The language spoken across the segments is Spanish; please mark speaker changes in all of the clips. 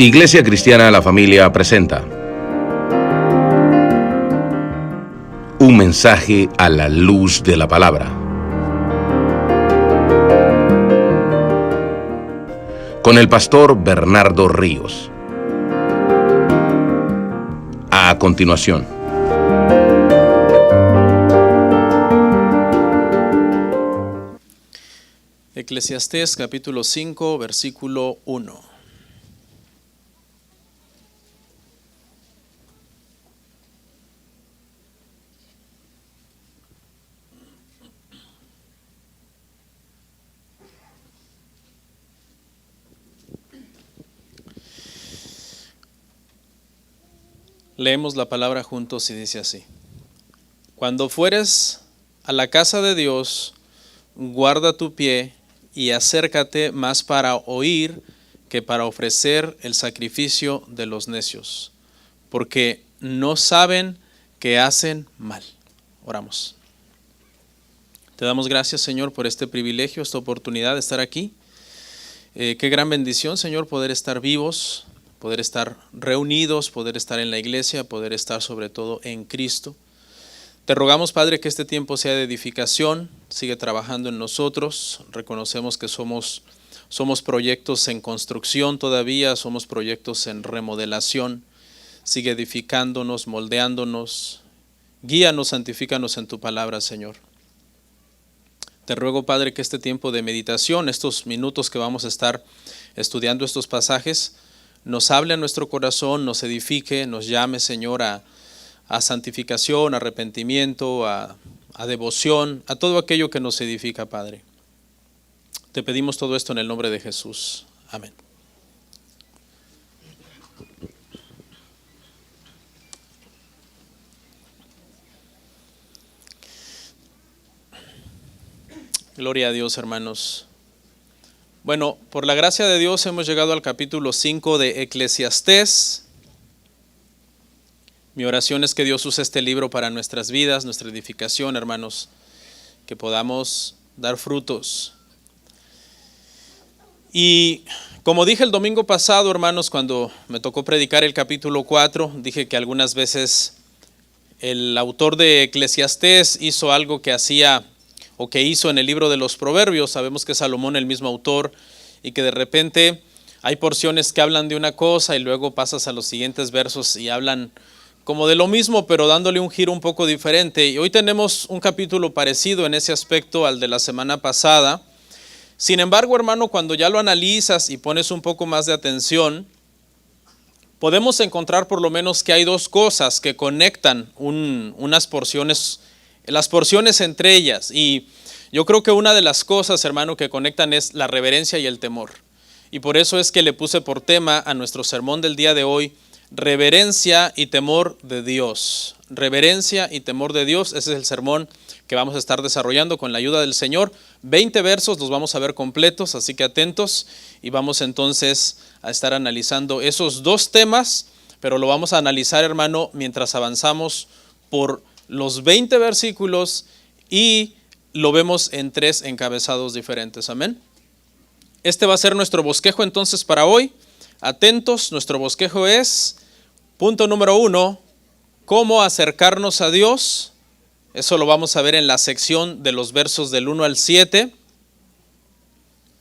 Speaker 1: Iglesia Cristiana La Familia presenta un mensaje a la luz de la palabra, con el pastor Bernardo Ríos. A continuación.
Speaker 2: Eclesiastés capítulo 5, versículo 1. Leemos la palabra juntos y dice así: Cuando fueres a la casa de Dios, guarda tu pie y acércate más para oír que para ofrecer el sacrificio de los necios, porque no saben que hacen mal. Oramos. Te damos gracias, Señor, por este privilegio, esta oportunidad de estar aquí. Qué gran bendición, Señor, poder estar vivos, poder estar reunidos, poder estar en la iglesia, poder estar sobre todo en Cristo. Te rogamos, Padre, que este tiempo sea de edificación, sigue trabajando en nosotros. Reconocemos que somos proyectos en construcción todavía, somos proyectos en remodelación. Sigue edificándonos, moldeándonos. Guíanos, santifícanos en tu palabra, Señor. Te ruego, Padre, que este tiempo de meditación, estos minutos que vamos a estar estudiando estos pasajes, nos hable a nuestro corazón, nos edifique, nos llame, Señor, a santificación, a arrepentimiento, a devoción, a todo aquello que nos edifica, Padre. Te pedimos todo esto en el nombre de Jesús. Amén. Gloria a Dios, hermanos. Bueno, por la gracia de Dios hemos llegado al capítulo 5 de Eclesiastés. Mi oración es que Dios use este libro para nuestras vidas, nuestra edificación, hermanos, que podamos dar frutos. Y como dije el domingo pasado, hermanos, cuando me tocó predicar el capítulo 4, dije que algunas veces el autor de Eclesiastés hizo algo que hacía o que hizo en el libro de los Proverbios. Sabemos que es Salomón el mismo autor y que de repente hay porciones que hablan de una cosa y luego pasas a los siguientes versos y hablan como de lo mismo, pero dándole un giro un poco diferente. Y hoy tenemos un capítulo parecido en ese aspecto al de la semana pasada. Sin embargo, hermano, cuando ya lo analizas y pones un poco más de atención, podemos encontrar por lo menos que hay dos cosas que conectan unas porciones, las porciones entre ellas. Y yo creo que una de las cosas, hermano, que conectan es la reverencia y el temor. Y por eso es que le puse por tema a nuestro sermón del día de hoy: reverencia y temor de Dios. Reverencia y temor de Dios. Ese es el sermón que vamos a estar desarrollando con la ayuda del Señor. 20 versos los vamos a ver completos, así que atentos, y vamos entonces a estar analizando esos dos temas, pero lo vamos a analizar, hermano, mientras avanzamos por los 20 versículos y lo vemos en 3 encabezados diferentes. Amén. Este va a ser nuestro bosquejo entonces para hoy. Atentos, nuestro bosquejo es, punto número 1, cómo acercarnos a Dios. Eso lo vamos a ver en la sección de los versos del 1 al 7.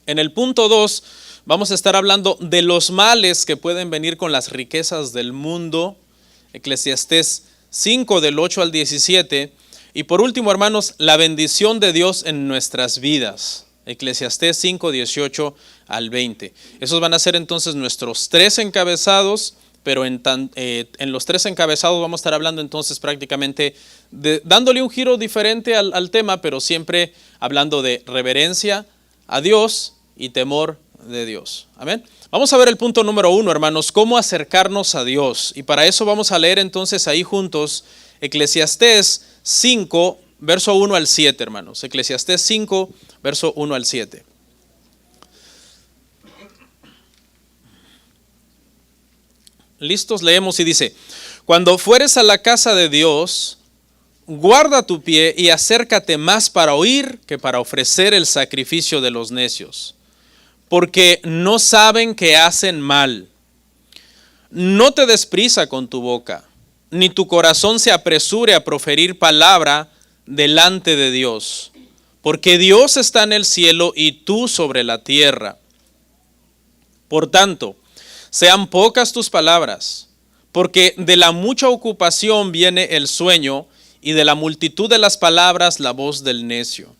Speaker 2: En el punto 2 vamos a estar hablando de los males que pueden venir con las riquezas del mundo. Eclesiastés 5 del 8 al 17. Y por último, hermanos, la bendición de Dios en nuestras vidas. Eclesiastés 5, 18 al 20. Esos van a ser entonces nuestros 3 encabezados, pero en los 3 encabezados vamos a estar hablando entonces prácticamente dándole un giro diferente al tema, pero siempre hablando de reverencia a Dios y temor de Dios. Amén. Vamos a ver el punto número 1, hermanos, cómo acercarnos a Dios. Y para eso vamos a leer entonces ahí juntos Eclesiastés 5, verso 1 al 7, hermanos. Eclesiastés 5, verso 1 al 7. Listos, leemos y dice: Cuando fueres a la casa de Dios, guarda tu pie y acércate más para oír que para ofrecer el sacrificio de los necios, porque no saben que hacen mal. no te des prisa con tu boca, ni tu corazón se apresure a proferir palabra delante de Dios, porque Dios está en el cielo y tú sobre la tierra. Por tanto, sean pocas tus palabras, porque de la mucha ocupación viene el sueño, y de la multitud de las palabras la voz del necio.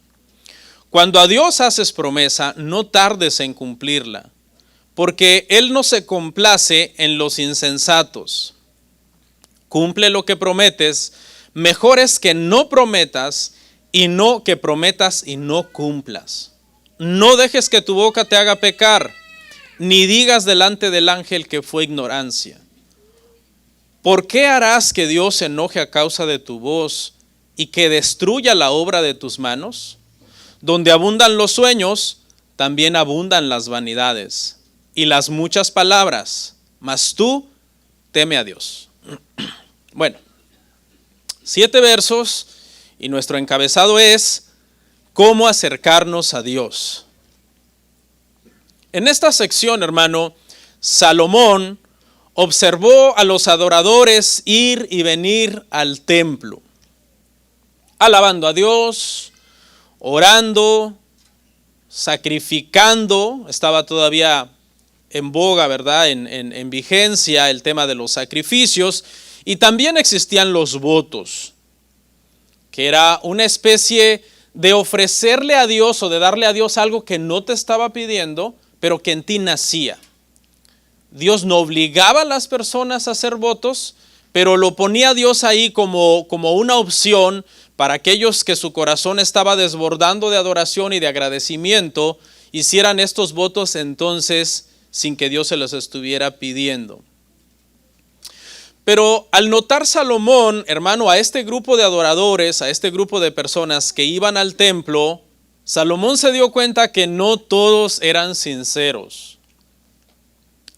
Speaker 2: Cuando a Dios haces promesa, no tardes en cumplirla, porque Él no se complace en los insensatos. Cumple lo que prometes, mejor es que no prometas y no que prometas y no cumplas. No dejes que tu boca te haga pecar, ni digas delante del ángel que fue ignorancia. ¿Por qué harás que Dios se enoje a causa de tu voz y que destruya la obra de tus manos? Donde abundan los sueños, también abundan las vanidades y las muchas palabras, mas tú teme a Dios. Bueno, 7 versos y nuestro encabezado es ¿cómo acercarnos a Dios? En esta sección, hermano, Salomón observó a los adoradores ir y venir al templo, alabando a Dios, orando, sacrificando. Estaba todavía en boga, ¿verdad? En vigencia el tema de los sacrificios. Y también existían los votos, que era una especie de ofrecerle a Dios o de darle a Dios algo que no te estaba pidiendo, pero que en ti nacía. Dios no obligaba a las personas a hacer votos, pero lo ponía Dios ahí como una opción para aquellos que su corazón estaba desbordando de adoración y de agradecimiento, hicieran estos votos entonces sin que Dios se los estuviera pidiendo. Pero al notar Salomón, hermano, a este grupo de adoradores, a este grupo de personas que iban al templo, Salomón se dio cuenta que no todos eran sinceros.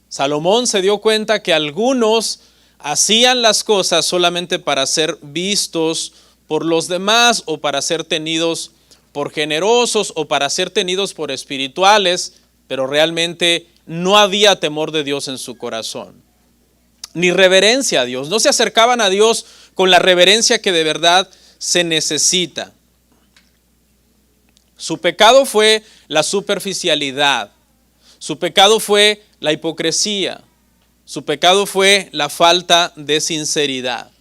Speaker 2: Salomón se dio cuenta que algunos hacían las cosas solamente para ser vistos por los demás o para ser tenidos por generosos o para ser tenidos por espirituales, pero realmente no había temor de Dios en su corazón, ni reverencia a Dios. No se acercaban a Dios con la reverencia que de verdad se necesita. Su pecado fue la superficialidad. Su pecado fue la hipocresía. Su pecado fue la falta de sinceridad.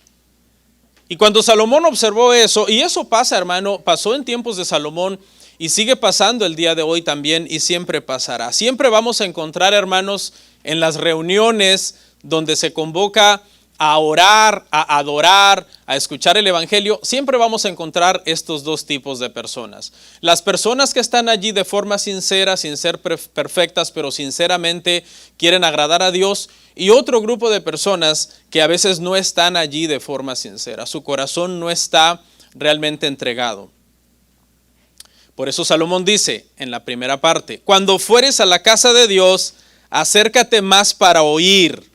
Speaker 2: Y cuando Salomón observó eso, y eso pasa, hermano, pasó en tiempos de Salomón y sigue pasando el día de hoy también y siempre pasará. Siempre vamos a encontrar, hermanos, en las reuniones donde se convoca a orar, a adorar, a escuchar el evangelio, siempre vamos a encontrar estos dos tipos de personas. Las personas que están allí de forma sincera, sin ser perfectas, pero sinceramente quieren agradar a Dios, y otro grupo de personas que a veces no están allí de forma sincera. Su corazón no está realmente entregado. Por eso Salomón dice en la primera parte: cuando fueres a la casa de Dios, acércate más para oír.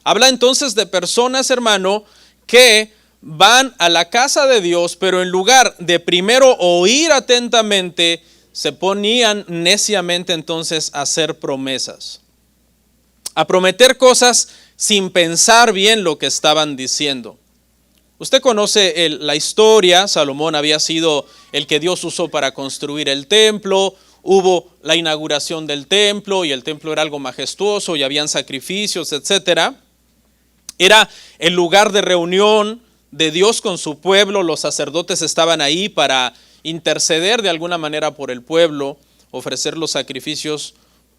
Speaker 2: Habla entonces de personas, hermano, que van a la casa de Dios, pero en lugar de primero oír atentamente, se ponían neciamente entonces a hacer promesas, a prometer cosas sin pensar bien lo que estaban diciendo. Usted conoce la historia. Salomón había sido el que Dios usó para construir el templo. Hubo la inauguración del templo y el templo era algo majestuoso y habían sacrificios, etcétera. Era el lugar de reunión de Dios con su pueblo. Los sacerdotes estaban ahí para interceder de alguna manera por el pueblo, ofrecer los sacrificios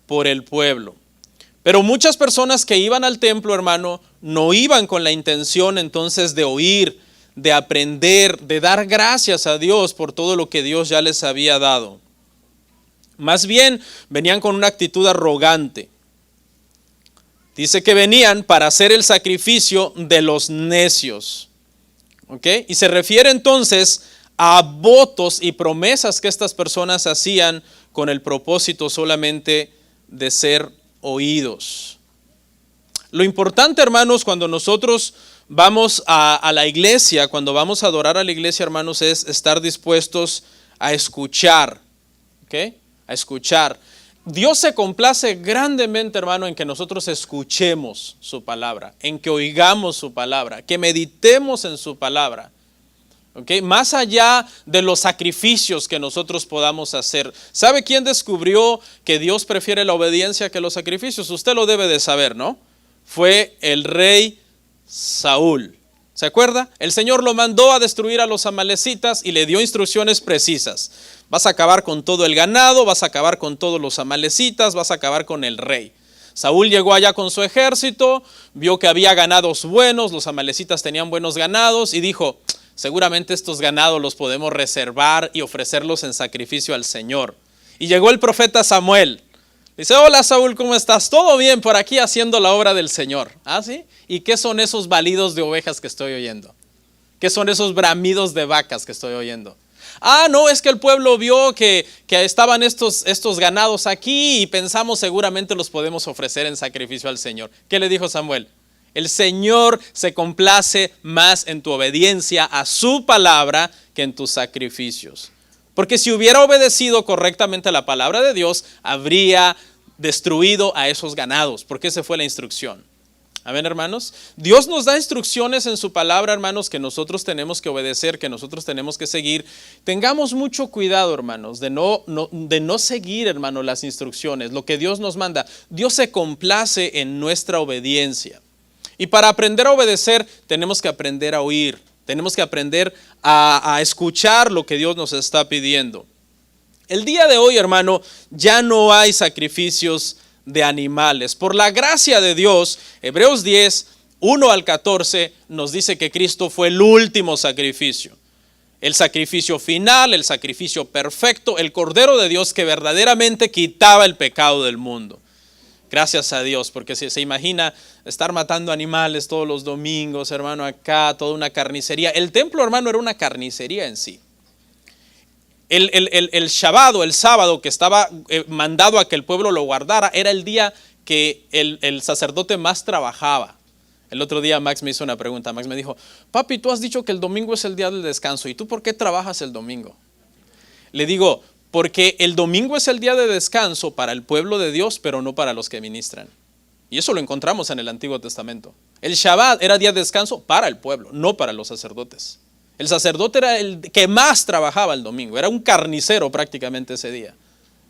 Speaker 2: por el pueblo. Pero muchas personas que iban al templo, hermano, no iban con la intención entonces de oír, de aprender, de dar gracias a Dios por todo lo que Dios ya les había dado. Más bien venían con una actitud arrogante. Dice que venían para hacer el sacrificio de los necios. ¿Ok? Y se refiere entonces a votos y promesas que estas personas hacían con el propósito solamente de ser oídos. Lo importante, hermanos, cuando nosotros vamos a la iglesia, cuando vamos a adorar a la iglesia, hermanos, es estar dispuestos a escuchar. ¿Ok? A escuchar. Dios se complace grandemente, hermano, en que nosotros escuchemos su palabra, en que oigamos su palabra, que meditemos en su palabra. ¿Okay? Más allá de los sacrificios que nosotros podamos hacer. ¿Sabe quién descubrió que Dios prefiere la obediencia que los sacrificios? Usted lo debe de saber, ¿no? Fue el rey Saúl. ¿Se acuerda? El Señor lo mandó a destruir a los amalecitas y le dio instrucciones precisas. Vas a acabar con todo el ganado, vas a acabar con todos los amalecitas, vas a acabar con el rey. Saúl llegó allá con su ejército, vio que había ganados buenos, los amalecitas tenían buenos ganados y dijo, seguramente estos ganados los podemos reservar y ofrecerlos en sacrificio al Señor. Y llegó el profeta Samuel. Dice, hola Saúl, ¿cómo estás? ¿Todo bien por aquí haciendo la obra del Señor? ¿Ah, sí? ¿Y qué son esos balidos de ovejas que estoy oyendo? ¿Qué son esos bramidos de vacas que estoy oyendo? Ah, no, es que el pueblo vio que estaban estos ganados aquí y pensamos seguramente los podemos ofrecer en sacrificio al Señor. ¿Qué le dijo Samuel? El Señor se complace más en tu obediencia a su palabra que en tus sacrificios. Porque si hubiera obedecido correctamente a la palabra de Dios, habría destruido a esos ganados, porque esa fue la instrucción. Amén, hermanos. Dios nos da instrucciones en su palabra, hermanos, que nosotros tenemos que obedecer, que nosotros tenemos que seguir. Tengamos mucho cuidado, hermanos, de no seguir, hermanos, las instrucciones, lo que Dios nos manda. Dios se complace en nuestra obediencia. Y para aprender a obedecer, tenemos que aprender a oír. Tenemos que aprender a escuchar lo que Dios nos está pidiendo. El día de hoy, hermano, ya no hay sacrificios de animales. Por la gracia de Dios, Hebreos 10, 1 al 14, nos dice que Cristo fue el último sacrificio. El sacrificio final, el sacrificio perfecto, el Cordero de Dios que verdaderamente quitaba el pecado del mundo. Gracias a Dios, porque si se imagina estar matando animales todos los domingos, hermano, acá, toda una carnicería. El templo, hermano, era una carnicería en sí. El Shabbat, el sábado que estaba mandado a que el pueblo lo guardara, era el día que el sacerdote más trabajaba. El otro día Max me hizo una pregunta. Max me dijo, papi, tú has dicho que el domingo es el día del descanso. ¿Y tú por qué trabajas el domingo? Le digo, porque el domingo es el día de descanso para el pueblo de Dios, pero no para los que ministran. Y eso lo encontramos en el Antiguo Testamento. El Shabbat era día de descanso para el pueblo, no para los sacerdotes. El sacerdote era el que más trabajaba el domingo, era un carnicero prácticamente ese día,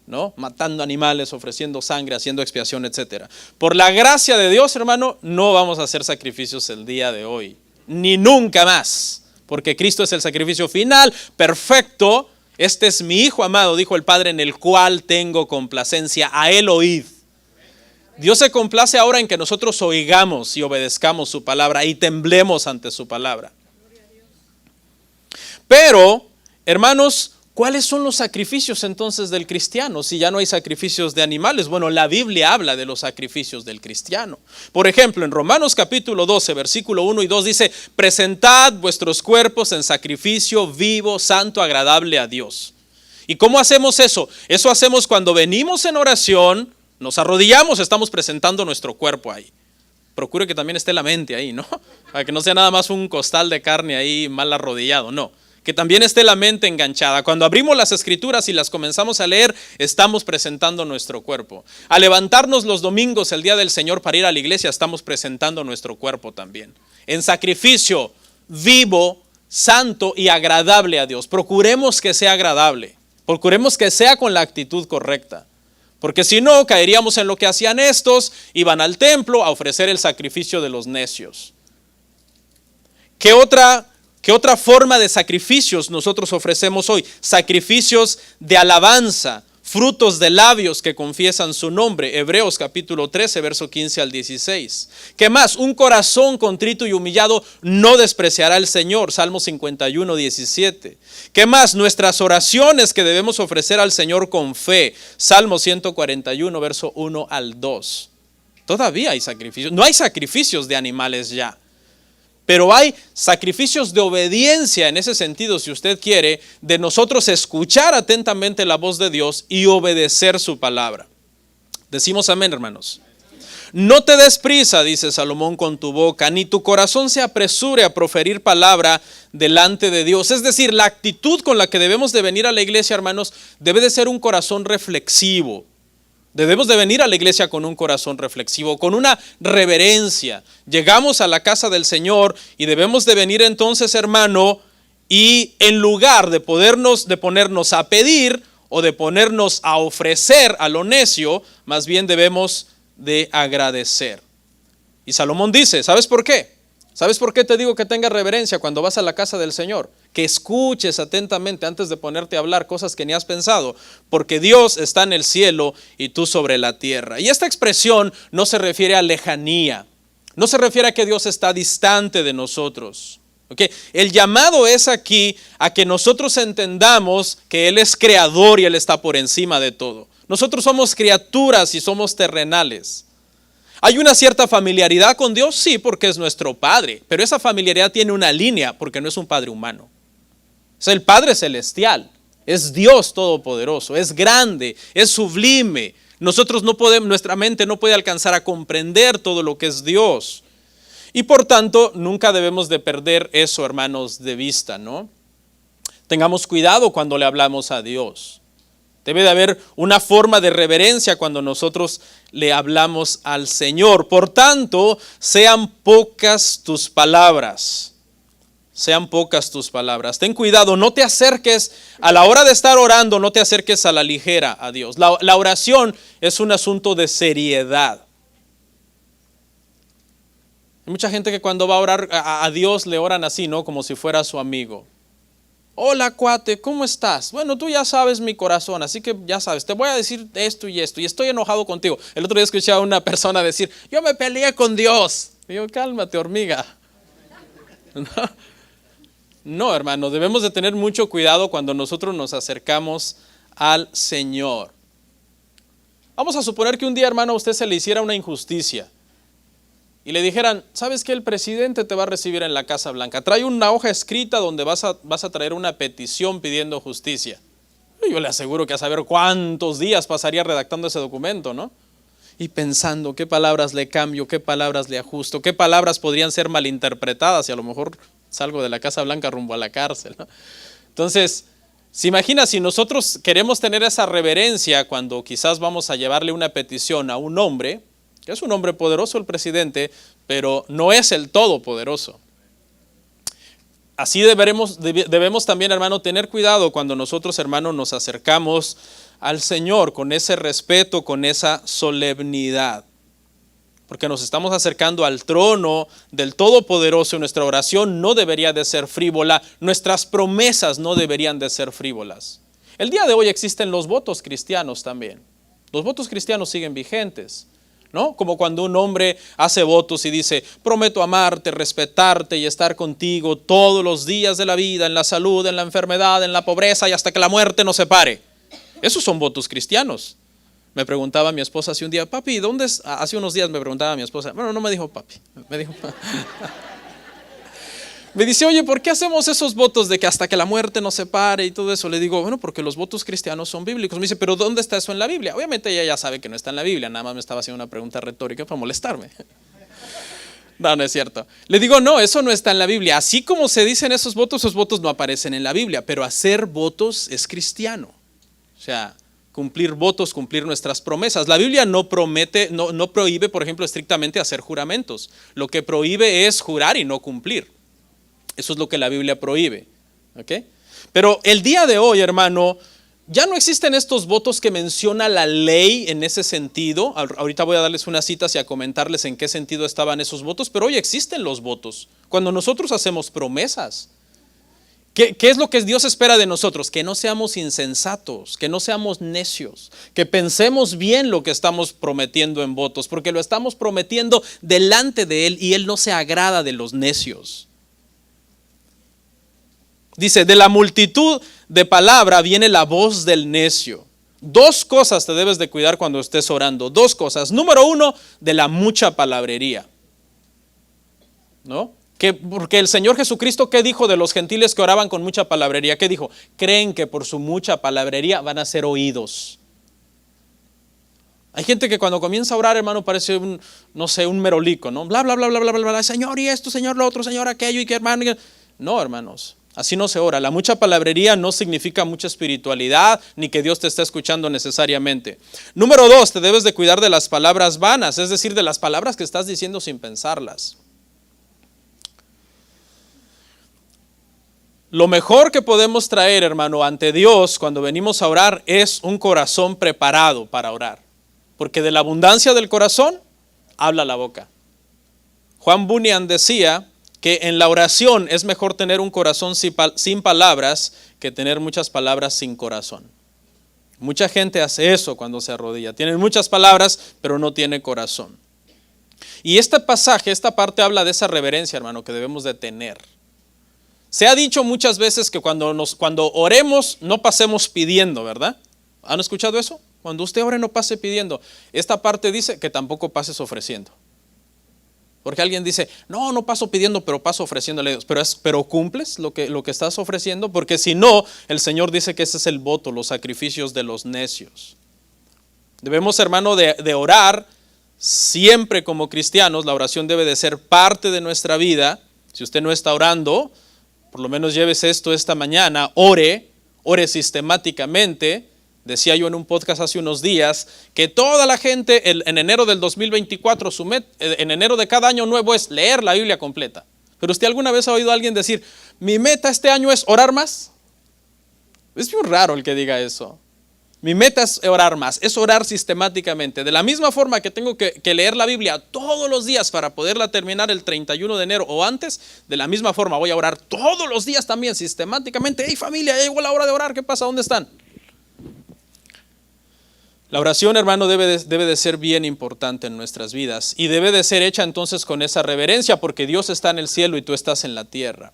Speaker 2: ¿no? Matando animales, ofreciendo sangre, haciendo expiación, etc. Por la gracia de Dios, hermano, no vamos a hacer sacrificios el día de hoy, ni nunca más, porque Cristo es el sacrificio final, perfecto. Este es mi Hijo amado, dijo el Padre, en el cual tengo complacencia, a Él oíd. Dios se complace ahora en que nosotros oigamos y obedezcamos su palabra y temblemos ante su palabra. Pero, hermanos, ¿cuáles son los sacrificios entonces del cristiano? Si ya no hay sacrificios de animales. Bueno, la Biblia habla de los sacrificios del cristiano. Por ejemplo, en Romanos capítulo 12, versículo 1 y 2 dice, presentad vuestros cuerpos en sacrificio vivo, santo, agradable a Dios. ¿Y cómo hacemos eso? Eso hacemos cuando venimos en oración, nos arrodillamos, estamos presentando nuestro cuerpo ahí. Procure que también esté la mente ahí, ¿no? Para que no sea nada más un costal de carne ahí mal arrodillado, no. Que también esté la mente enganchada. Cuando abrimos las escrituras y las comenzamos a leer, estamos presentando nuestro cuerpo. Al levantarnos los domingos, el día del Señor, para ir a la iglesia, estamos presentando nuestro cuerpo también. En sacrificio vivo, santo y agradable a Dios. Procuremos que sea agradable. Procuremos que sea con la actitud correcta. Porque si no, caeríamos en lo que hacían estos, iban al templo a ofrecer el sacrificio de los necios. ¿Qué otra forma de sacrificios nosotros ofrecemos hoy? Sacrificios de alabanza, frutos de labios que confiesan su nombre. Hebreos capítulo 13, verso 15 al 16. ¿Qué más? Un corazón contrito y humillado no despreciará al Señor. Salmo 51, 17. ¿Qué más? Nuestras oraciones que debemos ofrecer al Señor con fe. Salmo 141, verso 1 al 2. Todavía hay sacrificios. No hay sacrificios de animales ya. Pero hay sacrificios de obediencia en ese sentido, si usted quiere, de nosotros escuchar atentamente la voz de Dios y obedecer su palabra. Decimos amén, hermanos. No te des prisa, dice Salomón, con tu boca, ni tu corazón se apresure a proferir palabra delante de Dios. Es decir, la actitud con la que debemos de venir a la iglesia, hermanos, debe de ser un corazón reflexivo. Debemos de venir a la iglesia con un corazón reflexivo, con una reverencia. Llegamos a la casa del Señor y debemos de venir entonces, hermano, y en lugar de ponernos a pedir o de ponernos a ofrecer a lo necio, más bien debemos de agradecer. Y Salomón dice, ¿sabes por qué? ¿Sabes por qué te digo que tengas reverencia cuando vas a la casa del Señor? Que escuches atentamente antes de ponerte a hablar cosas que ni has pensado, porque Dios está en el cielo y tú sobre la tierra. Y esta expresión no se refiere a lejanía, no se refiere a que Dios está distante de nosotros. ¿Okay? El llamado es aquí a que nosotros entendamos que Él es creador y Él está por encima de todo. Nosotros somos criaturas y somos terrenales. ¿Hay una cierta familiaridad con Dios? Sí, porque es nuestro Padre, pero esa familiaridad tiene una línea porque no es un Padre humano. Es el Padre celestial, es Dios todopoderoso, es grande, es sublime. Nosotros no podemos, nuestra mente no puede alcanzar a comprender todo lo que es Dios. Y por tanto, nunca debemos de perder eso, hermanos, de vista, ¿no? Tengamos cuidado cuando le hablamos a Dios. Debe de haber una forma de reverencia cuando nosotros le hablamos al Señor. Por tanto, sean pocas tus palabras. Sean pocas tus palabras. Ten cuidado, no te acerques, a la hora de estar orando, no te acerques a la ligera a Dios. La oración es un asunto de seriedad. Hay mucha gente que cuando va a orar a Dios le oran así, ¿no? Como si fuera su amigo. Hola, cuate, ¿cómo estás? Bueno, tú ya sabes mi corazón, así que ya sabes, te voy a decir esto y estoy enojado contigo. El otro día escuché a una persona decir, yo me peleé con Dios. Y yo, cálmate, hormiga. No, hermano, debemos de tener mucho cuidado cuando nosotros nos acercamos al Señor. Vamos a suponer que un día, hermano, a usted se le hiciera una injusticia. Y le dijeran, ¿sabes qué? El presidente te va a recibir en la Casa Blanca. Trae una hoja escrita donde vas a traer una petición pidiendo justicia. Y yo le aseguro que a saber cuántos días pasaría redactando ese documento, ¿no? Y pensando qué palabras le cambio, qué palabras le ajusto, qué palabras podrían ser malinterpretadas y a lo mejor salgo de la Casa Blanca rumbo a la cárcel, ¿no? Entonces, ¿se imagina si nosotros queremos tener esa reverencia cuando quizás vamos a llevarle una petición a un hombre? Que es un hombre poderoso el presidente, pero no es el todopoderoso. Así debemos también, hermano, tener cuidado cuando nosotros, hermano, nos acercamos al Señor con ese respeto, con esa solemnidad. Porque nos estamos acercando al trono del Todopoderoso y nuestra oración no debería de ser frívola, nuestras promesas no deberían de ser frívolas. El día de hoy existen los votos cristianos también. Los votos cristianos siguen vigentes, ¿no? Como cuando un hombre hace votos y dice, prometo amarte, respetarte y estar contigo todos los días de la vida, en la salud, en la enfermedad, en la pobreza y hasta que la muerte nos separe. Esos son votos cristianos. Me preguntaba mi esposa hace un día, papi, ¿dónde es? Hace unos días me preguntaba mi esposa, bueno, no me dijo papi, me dijo me dice, oye, ¿por qué hacemos esos votos de que hasta que la muerte nos separe y todo eso? Le digo, bueno, porque los votos cristianos son bíblicos. Me dice, ¿pero dónde está eso en la Biblia? Obviamente ella ya sabe que no está en la Biblia, nada más me estaba haciendo una pregunta retórica para molestarme. No, no es cierto. Le digo, no, eso no está en la Biblia. Así como se dicen esos votos no aparecen en la Biblia, pero hacer votos es cristiano. O sea, cumplir votos, cumplir nuestras promesas. La Biblia no prohíbe, por ejemplo, estrictamente hacer juramentos. Lo que prohíbe es jurar y no cumplir. Eso es lo que la Biblia prohíbe, ¿ok? Pero el día de hoy, hermano, ya no existen estos votos que menciona la ley en ese sentido. Ahorita voy a darles unas citas y a comentarles en qué sentido estaban esos votos, pero hoy existen los votos. Cuando nosotros hacemos promesas, ¿qué es lo que Dios espera de nosotros? Que no seamos insensatos, que no seamos necios, que pensemos bien lo que estamos prometiendo en votos, porque lo estamos prometiendo delante de Él y Él no se agrada de los necios. Dice, de la multitud de palabra viene la voz del necio. Dos cosas te debes de cuidar cuando estés orando. Dos cosas. Número uno, de la mucha palabrería. ¿No? Porque el Señor Jesucristo, ¿qué dijo de los gentiles que oraban con mucha palabrería? ¿Qué dijo? Creen que por su mucha palabrería van a ser oídos. Hay gente que cuando comienza a orar, hermano, parece un merolico, ¿no? Bla, bla, bla, bla, bla, bla, bla, Señor y esto, Señor lo otro, Señor aquello y que hermano. No, hermanos. Así no se ora. La mucha palabrería no significa mucha espiritualidad, ni que Dios te está escuchando necesariamente. Número 2, te debes de cuidar de las palabras vanas, es decir, de las palabras que estás diciendo sin pensarlas. Lo mejor que podemos traer, hermano, ante Dios cuando venimos a orar es un corazón preparado para orar. Porque de la abundancia del corazón, habla la boca. Juan Bunyan decía que en la oración es mejor tener un corazón sin palabras que tener muchas palabras sin corazón. Mucha gente hace eso cuando se arrodilla. Tienen muchas palabras, pero no tiene corazón. Y este pasaje, esta parte habla de esa reverencia, hermano, que debemos de tener. Se ha dicho muchas veces que cuando oremos no pasemos pidiendo, ¿verdad? ¿Han escuchado eso? Cuando usted ore no pase pidiendo. Esta parte dice que tampoco pases ofreciendo. Porque alguien dice, no paso pidiendo, pero paso ofreciéndole a Dios. Pero cumples lo que estás ofreciendo, porque si no, el Señor dice que ese es el voto, los sacrificios de los necios. Debemos, hermano, de orar siempre como cristianos. La oración debe de ser parte de nuestra vida. Si usted no está orando, por lo menos llévese esto esta mañana, ore sistemáticamente. Decía yo en un podcast hace unos días que toda la gente en enero del 2024, en enero de cada año nuevo es leer la Biblia completa. Pero usted alguna vez ha oído a alguien decir, mi meta este año es orar más. Es muy raro el que diga eso. Mi meta es orar más, es orar sistemáticamente. De la misma forma que tengo que leer la Biblia todos los días para poderla terminar el 31 de enero o antes, de la misma forma voy a orar todos los días también sistemáticamente. Hey familia, ya llegó la hora de orar, ¿qué pasa? ¿Dónde están? La oración, hermano, debe de ser bien importante en nuestras vidas y debe de ser hecha entonces con esa reverencia, porque Dios está en el cielo y tú estás en la tierra.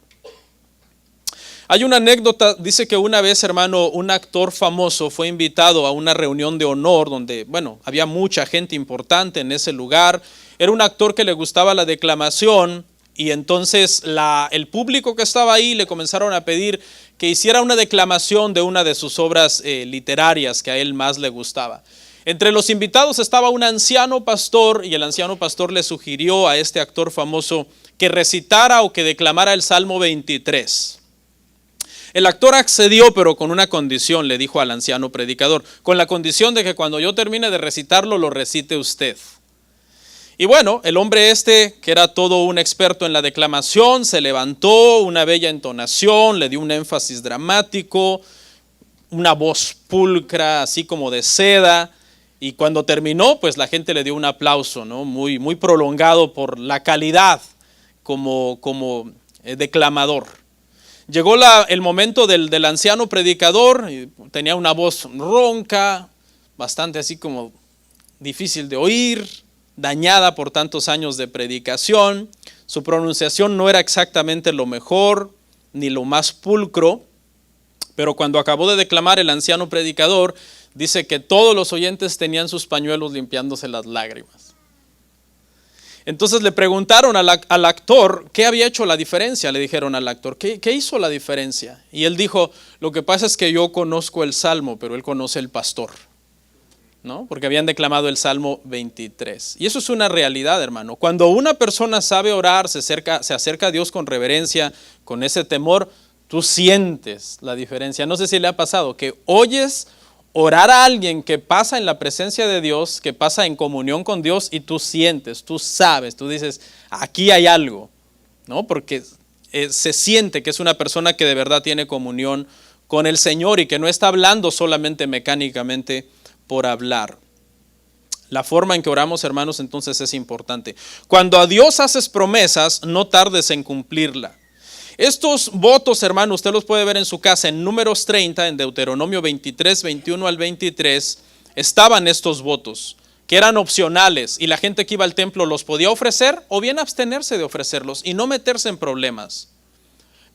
Speaker 2: Hay una anécdota, dice que una vez, hermano, un actor famoso fue invitado a una reunión de honor donde, había mucha gente importante en ese lugar. Era un actor que le gustaba la declamación y entonces el público que estaba ahí le comenzaron a pedir que hiciera una declamación de una de sus obras literarias que a él más le gustaba. Entre los invitados estaba un anciano pastor y el anciano pastor le sugirió a este actor famoso que recitara o que declamara el Salmo 23. El actor accedió, pero con una condición, le dijo al anciano predicador, con la condición de que cuando yo termine de recitarlo, lo recite usted. Y bueno, el hombre que era todo un experto en la declamación, se levantó, una bella entonación, le dio un énfasis dramático, una voz pulcra, así como de seda, y cuando terminó, pues la gente le dio un aplauso, ¿no? Muy, muy prolongado por la calidad como declamador. Llegó el momento del anciano predicador, tenía una voz ronca, bastante así como difícil de oír, dañada por tantos años de predicación. Su pronunciación no era exactamente lo mejor ni lo más pulcro, pero cuando acabó de declamar el anciano predicador, dice que todos los oyentes tenían sus pañuelos limpiándose las lágrimas. Entonces le preguntaron al actor qué había hecho la diferencia. Le dijeron al actor, ¿qué hizo la diferencia? Y él dijo, lo que pasa es que yo conozco el Salmo, pero él conoce el pastor, ¿no? Porque habían declamado el Salmo 23. Y eso es una realidad, hermano. Cuando una persona sabe orar, se acerca a Dios con reverencia, con ese temor, tú sientes la diferencia. No sé si le ha pasado que oyes orar a alguien que pasa en la presencia de Dios, que pasa en comunión con Dios y tú sientes, tú sabes, tú dices, aquí hay algo, ¿no? Porque se siente que es una persona que de verdad tiene comunión con el Señor y que no está hablando solamente mecánicamente por hablar. La forma en que oramos, hermanos, entonces es importante. Cuando a Dios haces promesas, no tardes en cumplirla. Estos votos, hermano, usted los puede ver en su casa en Números 30, en Deuteronomio 23, 21 al 23, estaban estos votos, que eran opcionales y la gente que iba al templo los podía ofrecer o bien abstenerse de ofrecerlos y no meterse en problemas.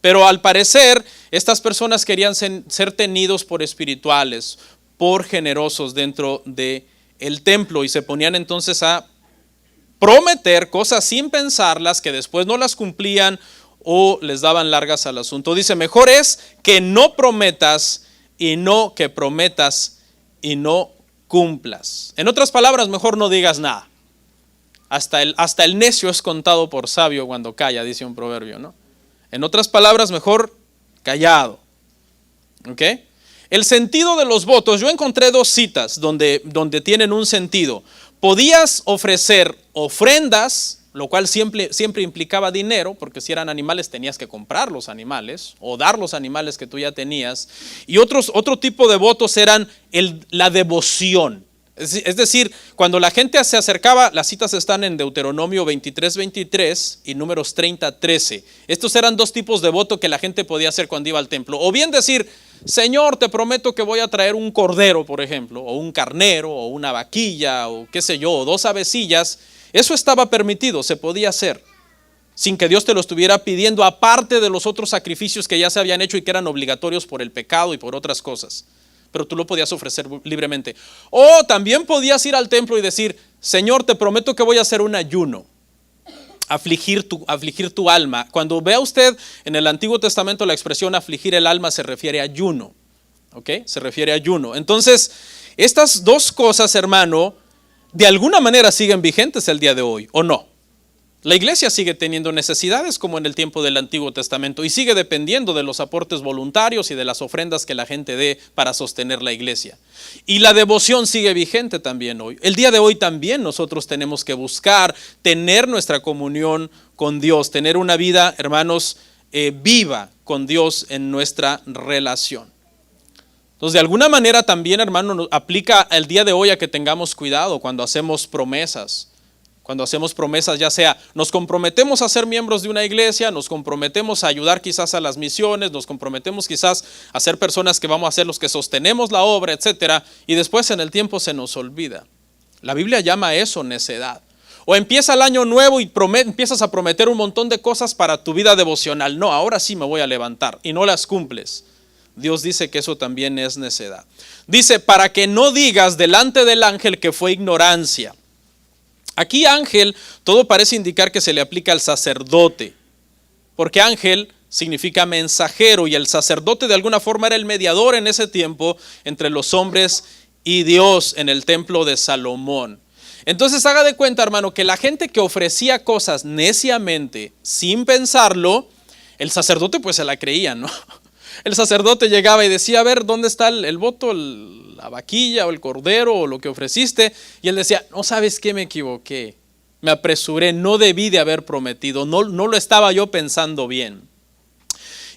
Speaker 2: Pero al parecer, estas personas querían ser tenidos por espirituales, por generosos dentro del templo y se ponían entonces a prometer cosas sin pensarlas que después no las cumplían o les daban largas al asunto. Dice, mejor es que no prometas y no que prometas y no cumplas. En otras palabras, mejor no digas nada. Hasta el necio es contado por sabio cuando calla, dice un proverbio, ¿no? En otras palabras, mejor callado. ¿Ok? El sentido de los votos, yo encontré 2 citas donde tienen un sentido. Podías ofrecer ofrendas, lo cual siempre implicaba dinero, porque si eran animales tenías que comprar los animales o dar los animales que tú ya tenías. Y otro tipo de votos eran la devoción. Es decir, cuando la gente se acercaba, las citas están en Deuteronomio 23:23 y Números 30:13. Estos eran 2 tipos de voto que la gente podía hacer cuando iba al templo. O bien decir, Señor, te prometo que voy a traer un cordero, por ejemplo, o un carnero, o una vaquilla, o qué sé yo, o 2 avecillas. Eso estaba permitido, se podía hacer, sin que Dios te lo estuviera pidiendo, aparte de los otros sacrificios que ya se habían hecho y que eran obligatorios por el pecado y por otras cosas. Pero tú lo podías ofrecer libremente. O también podías ir al templo y decir, Señor, te prometo que voy a hacer un ayuno, afligir tu alma. Cuando vea usted en el Antiguo Testamento la expresión afligir el alma, se refiere a ayuno. ¿Ok? Se refiere a ayuno. Entonces, estas 2 cosas, hermano, de alguna manera siguen vigentes el día de hoy, ¿o no? La iglesia sigue teniendo necesidades como en el tiempo del Antiguo Testamento y sigue dependiendo de los aportes voluntarios y de las ofrendas que la gente dé para sostener la iglesia. Y la devoción sigue vigente también hoy. El día de hoy también nosotros tenemos que buscar tener nuestra comunión con Dios, tener una vida, hermanos, viva con Dios en nuestra relación. Entonces, de alguna manera también, hermano, aplica el día de hoy a que tengamos cuidado cuando hacemos promesas. Cuando hacemos promesas, ya sea nos comprometemos a ser miembros de una iglesia, nos comprometemos a ayudar quizás a las misiones, nos comprometemos quizás a ser personas que vamos a ser los que sostenemos la obra, etcétera, y después en el tiempo se nos olvida. La Biblia llama eso necedad. O empieza el año nuevo y empiezas a prometer un montón de cosas para tu vida devocional. No, ahora sí me voy a levantar y no las cumples. Dios dice que eso también es necedad. Dice, para que no digas delante del ángel que fue ignorancia. Aquí ángel, todo parece indicar que se le aplica al sacerdote, porque ángel significa mensajero y el sacerdote de alguna forma era el mediador en ese tiempo entre los hombres y Dios en el templo de Salomón. Entonces haga de cuenta, hermano, que la gente que ofrecía cosas neciamente, sin pensarlo, el sacerdote pues se la creía, ¿no? El sacerdote llegaba y decía, a ver, ¿dónde está el voto, la vaquilla o el cordero o lo que ofreciste? Y él decía, no, ¿sabes qué? Me equivoqué, me apresuré, no debí de haber prometido, no lo estaba yo pensando bien.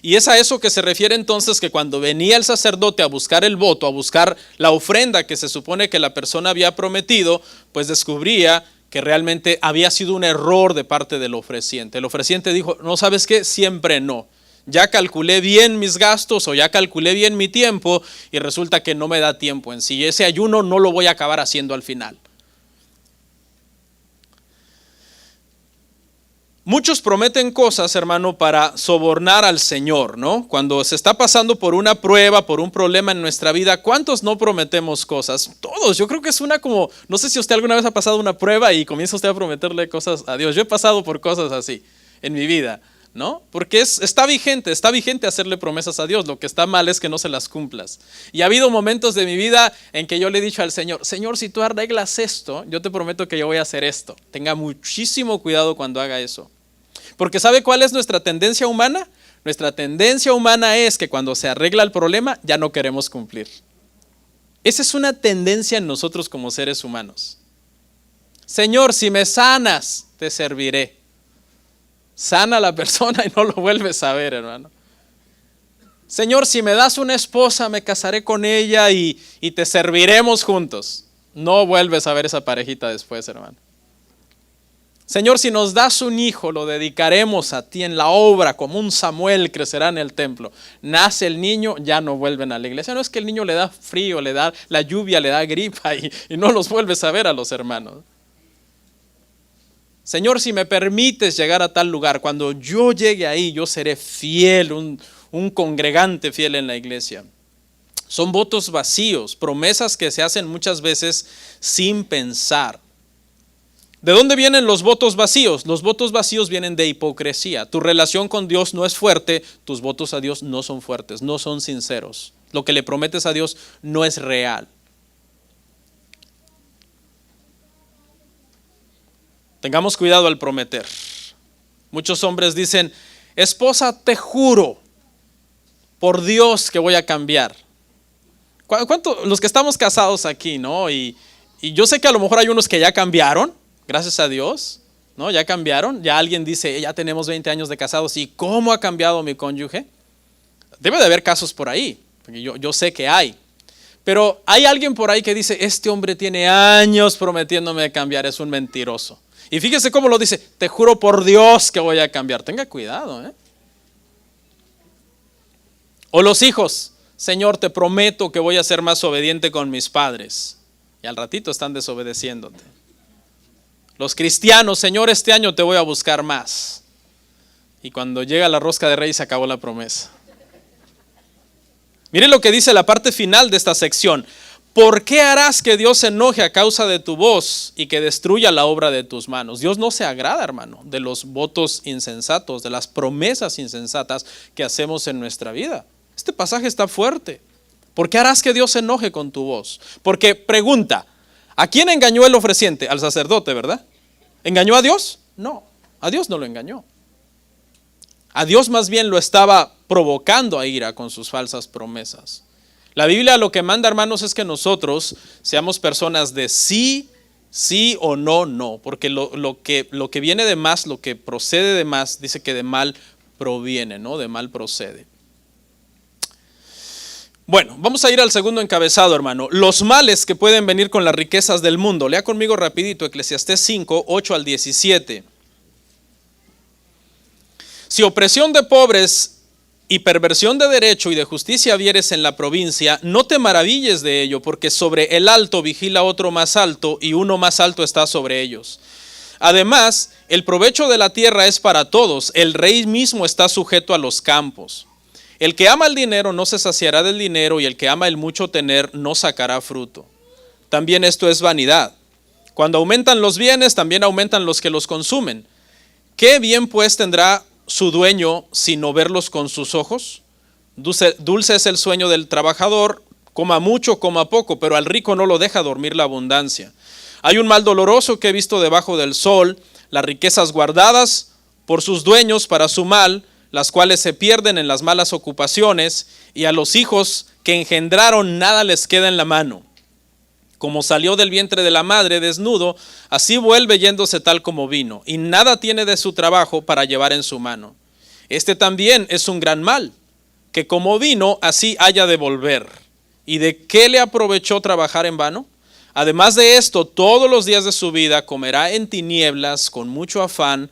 Speaker 2: Y es a eso que se refiere entonces que cuando venía el sacerdote a buscar el voto, a buscar la ofrenda que se supone que la persona había prometido, pues descubría que realmente había sido un error de parte del ofreciente. El ofreciente dijo, no, ¿sabes qué? Siempre no. Ya calculé bien mis gastos o ya calculé bien mi tiempo y resulta que no me da tiempo en sí. Ese ayuno no lo voy a acabar haciendo al final. Muchos prometen cosas, hermano, para sobornar al Señor, ¿no? Cuando se está pasando por una prueba, por un problema en nuestra vida, ¿cuántos no prometemos cosas? Todos, yo creo que es no sé si usted alguna vez ha pasado una prueba y comienza usted a prometerle cosas a Dios. Yo he pasado por cosas así en mi vida, ¿no? Porque está vigente hacerle promesas a Dios. Lo que está mal es que no se las cumplas. Y ha habido momentos de mi vida en que yo le he dicho al Señor, Señor, si tú arreglas esto, yo te prometo que yo voy a hacer esto. Tenga muchísimo cuidado cuando haga eso. Porque ¿sabe cuál es nuestra tendencia humana? Nuestra tendencia humana es que cuando se arregla el problema ya no queremos cumplir. Esa es una tendencia en nosotros como seres humanos. Señor, si me sanas, te serviré. Sana a la persona y no lo vuelves a ver, hermano. Señor, si me das una esposa, me casaré con ella y te serviremos juntos. No vuelves a ver esa parejita después, hermano. Señor, si nos das un hijo, lo dedicaremos a ti en la obra, como un Samuel crecerá en el templo. Nace el niño, ya no vuelven a la iglesia. No es que el niño le da frío, le da la lluvia, le da gripa y no los vuelves a ver a los hermanos. Señor, si me permites llegar a tal lugar, cuando yo llegue ahí, yo seré fiel, un congregante fiel en la iglesia. Son votos vacíos, promesas que se hacen muchas veces sin pensar. ¿De dónde vienen los votos vacíos? Los votos vacíos vienen de hipocresía. Tu relación con Dios no es fuerte, tus votos a Dios no son fuertes, no son sinceros. Lo que le prometes a Dios no es real. Tengamos cuidado al prometer. Muchos hombres dicen, esposa, te juro. por Dios que voy a cambiar. ¿Cuánto, los que estamos casados aquí, ¿no? Y yo sé que a lo mejor hay unos que ya cambiaron, gracias a Dios, ¿no? Ya cambiaron, ya alguien dice, ya tenemos 20 años de casados, ¿y cómo ha cambiado mi cónyuge? Debe de haber casos por ahí, porque yo sé que hay. Pero hay alguien por ahí que dice, este hombre tiene años prometiéndome cambiar, es un mentiroso. Y fíjese cómo lo dice, te juro por Dios que voy a cambiar. Tenga cuidado, ¿eh? O los hijos, Señor, te prometo que voy a ser más obediente con mis padres. Y al ratito están desobedeciéndote. Los cristianos, Señor, este año te voy a buscar más. Y cuando llega la rosca de Reyes se acabó la promesa. Mire lo que dice la parte final de esta sección. ¿Por qué harás que Dios se enoje a causa de tu voz y que destruya la obra de tus manos? Dios no se agrada, hermano, de los votos insensatos, de las promesas insensatas que hacemos en nuestra vida. Este pasaje está fuerte. ¿Por qué harás que Dios se enoje con tu voz? Porque pregunta, ¿a quién engañó el ofreciente? Al sacerdote, ¿verdad? ¿Engañó a Dios? No, a Dios no lo engañó. A Dios más bien lo estaba provocando a ira con sus falsas promesas. La Biblia lo que manda, hermanos, es que nosotros seamos personas de sí, sí o no, no. Porque lo que viene de más, lo que procede de más, dice que de mal proviene, ¿no? De mal procede. Bueno, vamos a ir al segundo encabezado, hermano. Los males que pueden venir con las riquezas del mundo. Lea conmigo rapidito Eclesiastés 5, 8 al 17. Si opresión de pobres y perversión de derecho y de justicia vieres en la provincia, no te maravilles de ello, porque sobre el alto vigila otro más alto, y uno más alto está sobre ellos. Además, el provecho de la tierra es para todos, el rey mismo está sujeto a los campos. El que ama el dinero no se saciará del dinero, y el que ama el mucho tener no sacará fruto. También esto es vanidad. Cuando aumentan los bienes, también aumentan los que los consumen. ¿Qué bien pues tendrá su dueño sino verlos con sus ojos? Dulce es el sueño del trabajador, coma mucho, coma poco, pero al rico no lo deja dormir la abundancia. Hay un mal doloroso que he visto debajo del sol, las riquezas guardadas por sus dueños para su mal, las cuales se pierden en las malas ocupaciones, y a los hijos que engendraron nada les queda en la mano. Como salió del vientre de la madre desnudo, así vuelve yéndose tal como vino, y nada tiene de su trabajo para llevar en su mano. Este también es un gran mal, que como vino, así haya de volver. ¿Y de qué le aprovechó trabajar en vano? Además de esto, todos los días de su vida comerá en tinieblas, con mucho afán,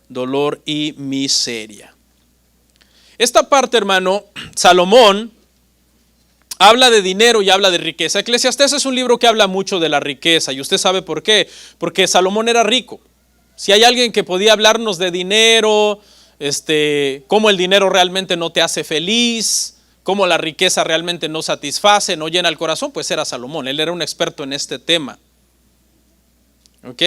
Speaker 2: dolor y miseria. Esta parte, hermano, Salomón habla de dinero y habla de riqueza. Eclesiastés es un libro que habla mucho de la riqueza, y usted sabe por qué. Porque Salomón era rico. Si hay alguien que podía hablarnos de dinero, cómo el dinero realmente no te hace feliz, cómo la riqueza realmente no satisface, no llena el corazón, pues era Salomón. Él era un experto en este tema. ¿Ok?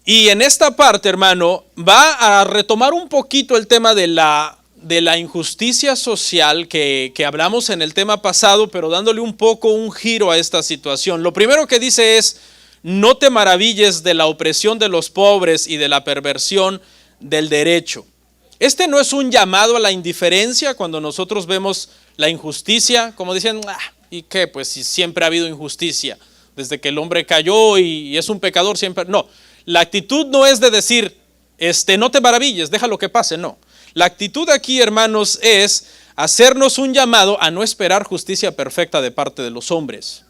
Speaker 2: Y en esta parte, hermano, va a retomar un poquito el tema de la injusticia social que hablamos en el tema pasado, pero dándole un giro a esta situación. Lo primero que dice es, no te maravilles de la opresión de los pobres y de la perversión del derecho. Este no es un llamado a la indiferencia cuando nosotros vemos la injusticia, como dicen, ¿y qué? Pues si siempre ha habido injusticia, desde que el hombre cayó y es un pecador siempre. No, la actitud no es de decir, no te maravilles, déjalo que pase, no. La actitud aquí, hermanos, es hacernos un llamado a no esperar justicia perfecta de parte de los hombres.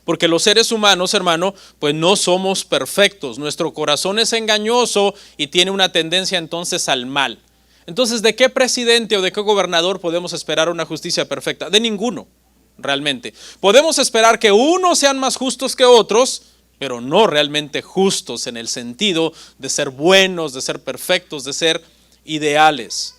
Speaker 2: Porque los seres humanos, hermano, pues no somos perfectos. Nuestro corazón es engañoso y tiene una tendencia entonces al mal. Entonces, ¿de qué presidente o de qué gobernador podemos esperar una justicia perfecta? De ninguno, realmente. Podemos esperar que unos sean más justos que otros, pero no realmente justos en el sentido de ser buenos, de ser perfectos, de ser ideales.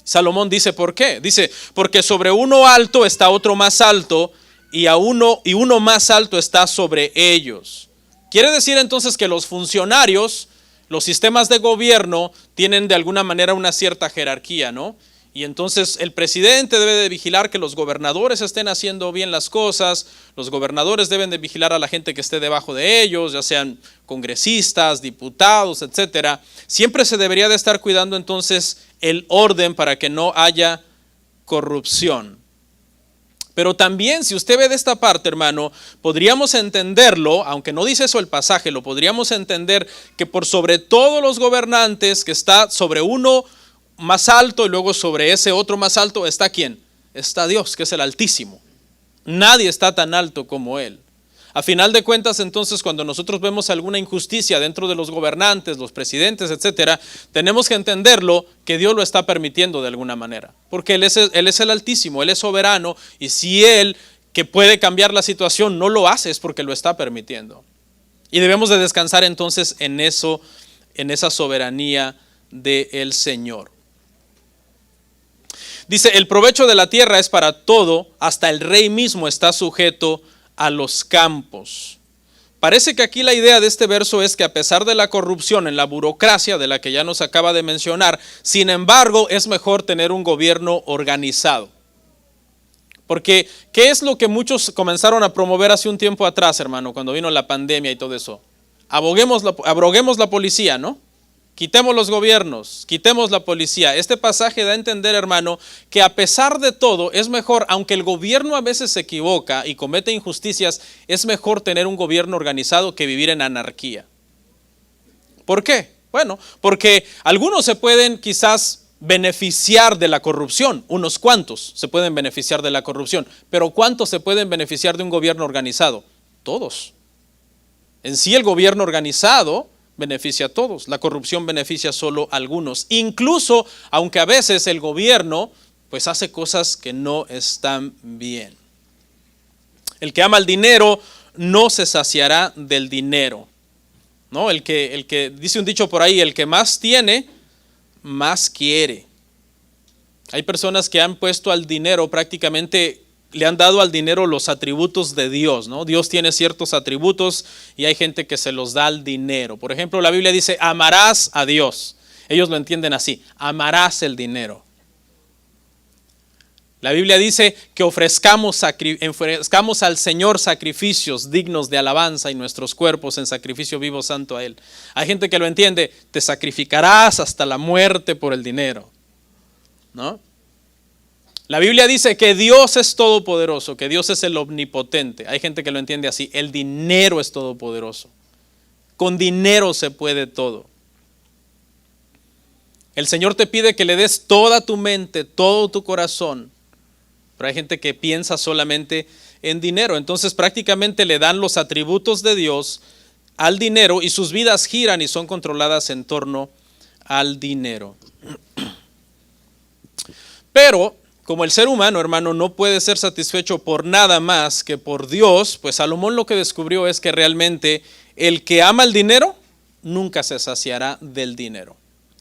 Speaker 2: Salomón dice, ¿por qué? Dice, porque sobre uno alto está otro más alto, y uno más alto está sobre ellos. Quiere decir entonces que los funcionarios, los sistemas de gobierno tienen de alguna manera una cierta jerarquía, ¿no? Y entonces el presidente debe de vigilar que los gobernadores estén haciendo bien las cosas, los gobernadores deben de vigilar a la gente que esté debajo de ellos, ya sean congresistas, diputados, etcétera. Siempre se debería de estar cuidando entonces el orden para que no haya corrupción. Pero también, si usted ve de esta parte, hermano, podríamos entenderlo, aunque no dice eso el pasaje, lo podríamos entender que por sobre todos los gobernantes, que está sobre uno más alto y luego sobre ese otro más alto, ¿está quién? Está Dios, que es el Altísimo. Nadie está tan alto como Él. A final de cuentas, entonces, cuando nosotros vemos alguna injusticia dentro de los gobernantes, los presidentes, etcétera, tenemos que entenderlo que Dios lo está permitiendo de alguna manera. Porque Él es el Altísimo, Él es soberano, y si Él, que puede cambiar la situación, no lo hace, es porque lo está permitiendo. Y debemos de descansar entonces en eso, en esa soberanía del Señor. Dice, el provecho de la tierra es para todo, hasta el rey mismo está sujeto a los campos. Parece que aquí la idea de este verso es que a pesar de la corrupción en la burocracia de la que ya nos acaba de mencionar, sin embargo es mejor tener un gobierno organizado. Porque, ¿qué es lo que muchos comenzaron a promover hace un tiempo atrás, hermano, cuando vino la pandemia y todo eso? Abroguemos la policía, ¿no? Quitemos los gobiernos, quitemos la policía. Este pasaje da a entender, hermano, que a pesar de todo es mejor, aunque el gobierno a veces se equivoca y comete injusticias, es mejor tener un gobierno organizado que vivir en anarquía. ¿Por qué? Bueno, porque algunos se pueden quizás beneficiar de la corrupción, unos cuantos se pueden beneficiar de la corrupción, pero ¿cuántos se pueden beneficiar de un gobierno organizado? Todos. En sí el gobierno organizado beneficia a todos, la corrupción beneficia solo a algunos, incluso aunque a veces el gobierno pues hace cosas que no están bien. El que ama el dinero no se saciará del dinero, ¿no? El que dice un dicho por ahí, el que más tiene, más quiere. Hay personas que han puesto al dinero prácticamente, le han dado al dinero los atributos de Dios, ¿no? Dios tiene ciertos atributos y hay gente que se los da al dinero. Por ejemplo, la Biblia dice, amarás a Dios. Ellos lo entienden así, amarás el dinero. La Biblia dice que ofrezcamos al Señor sacrificios dignos de alabanza y nuestros cuerpos en sacrificio vivo santo a Él. Hay gente que lo entiende, te sacrificarás hasta la muerte por el dinero, ¿no? La Biblia dice que Dios es todopoderoso, que Dios es el omnipotente. Hay gente que lo entiende así, el dinero es todopoderoso. Con dinero se puede todo. El Señor te pide que le des toda tu mente, todo tu corazón. Pero hay gente que piensa solamente en dinero. Entonces prácticamente le dan los atributos de Dios al dinero y sus vidas giran y son controladas en torno al dinero. Pero como el ser humano, hermano, no puede ser satisfecho por nada más que por Dios, pues Salomón lo que descubrió es que realmente el que ama el dinero nunca se saciará del dinero.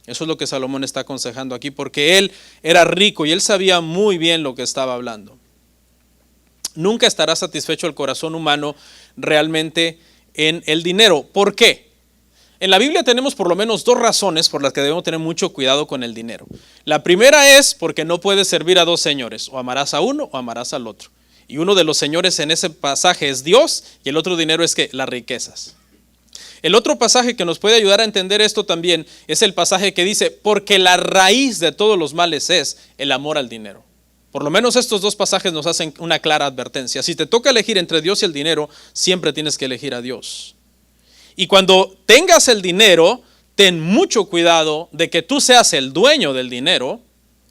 Speaker 2: Eso es lo que Salomón está aconsejando aquí, porque él era rico y él sabía muy bien lo que estaba hablando. Nunca estará satisfecho el corazón humano realmente en el dinero. ¿Por qué? En la Biblia tenemos por lo menos dos razones por las que debemos tener mucho cuidado con el dinero. La primera es porque no puedes servir a dos señores, o amarás a uno o amarás al otro. Y uno de los señores en ese pasaje es Dios y el otro dinero es que las riquezas. El otro pasaje que nos puede ayudar a entender esto también es el pasaje que dice, porque la raíz de todos los males es el amor al dinero. Por lo menos estos dos pasajes nos hacen una clara advertencia. Si te toca elegir entre Dios y el dinero, siempre tienes que elegir a Dios. Y cuando tengas el dinero, ten mucho cuidado de que tú seas el dueño del dinero,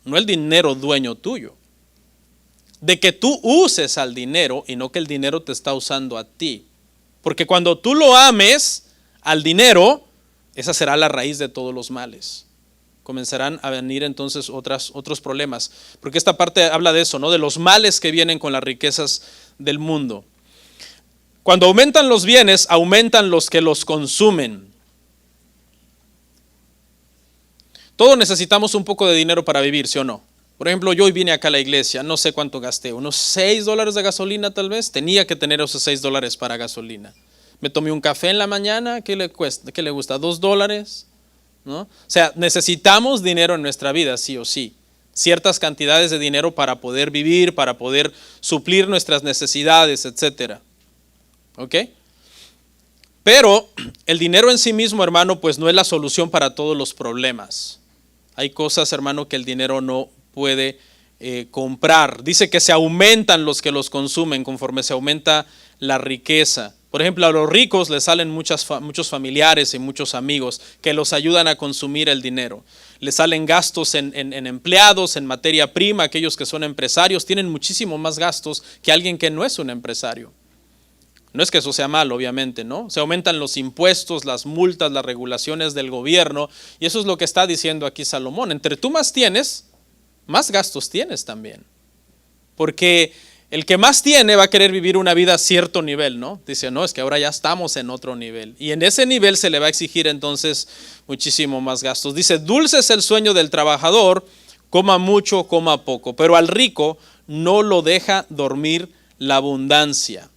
Speaker 2: no el dinero dueño tuyo. De que tú uses al dinero y no que el dinero te está usando a ti. Porque cuando tú lo ames al dinero, esa será la raíz de todos los males. Comenzarán a venir entonces otros problemas. Porque esta parte habla de eso, ¿no? De los males que vienen con las riquezas del mundo. Cuando aumentan los bienes, aumentan los que los consumen. Todos necesitamos un poco de dinero para vivir, ¿sí o no? Por ejemplo, yo hoy vine acá a la iglesia, no sé cuánto gasté, unos $6 de gasolina tal vez. Tenía que tener esos $6 para gasolina. Me tomé un café en la mañana, ¿qué le cuesta? ¿Qué le gusta? $2, ¿no? O sea, necesitamos dinero en nuestra vida, sí o sí. ciertas cantidades de dinero para poder vivir, para poder suplir nuestras necesidades, etcétera. ¿Ok? Pero el dinero en sí mismo, hermano, pues no es la solución para todos los problemas. Hay cosas, hermano, que el dinero no puede comprar. Dice que se aumentan los que los consumen conforme se aumenta la riqueza. Por ejemplo, a los ricos les salen muchos familiares y muchos amigos que los ayudan a consumir el dinero. Les salen gastos en empleados, en materia prima. Aquellos que son empresarios tienen muchísimo más gastos que alguien que no es un empresario. No es que eso sea malo, obviamente, ¿no? Se aumentan los impuestos, las multas, las regulaciones del gobierno, y eso es lo que está diciendo aquí Salomón. Entre tú más tienes, más gastos tienes también. Porque el que más tiene va a querer vivir una vida a cierto nivel, ¿no? Dice, no, es que ahora ya estamos en otro nivel. Y en ese nivel se le va a exigir entonces muchísimo más gastos. Dice, dulce es el sueño del trabajador, coma mucho, coma poco. Pero al rico no lo deja dormir la abundancia.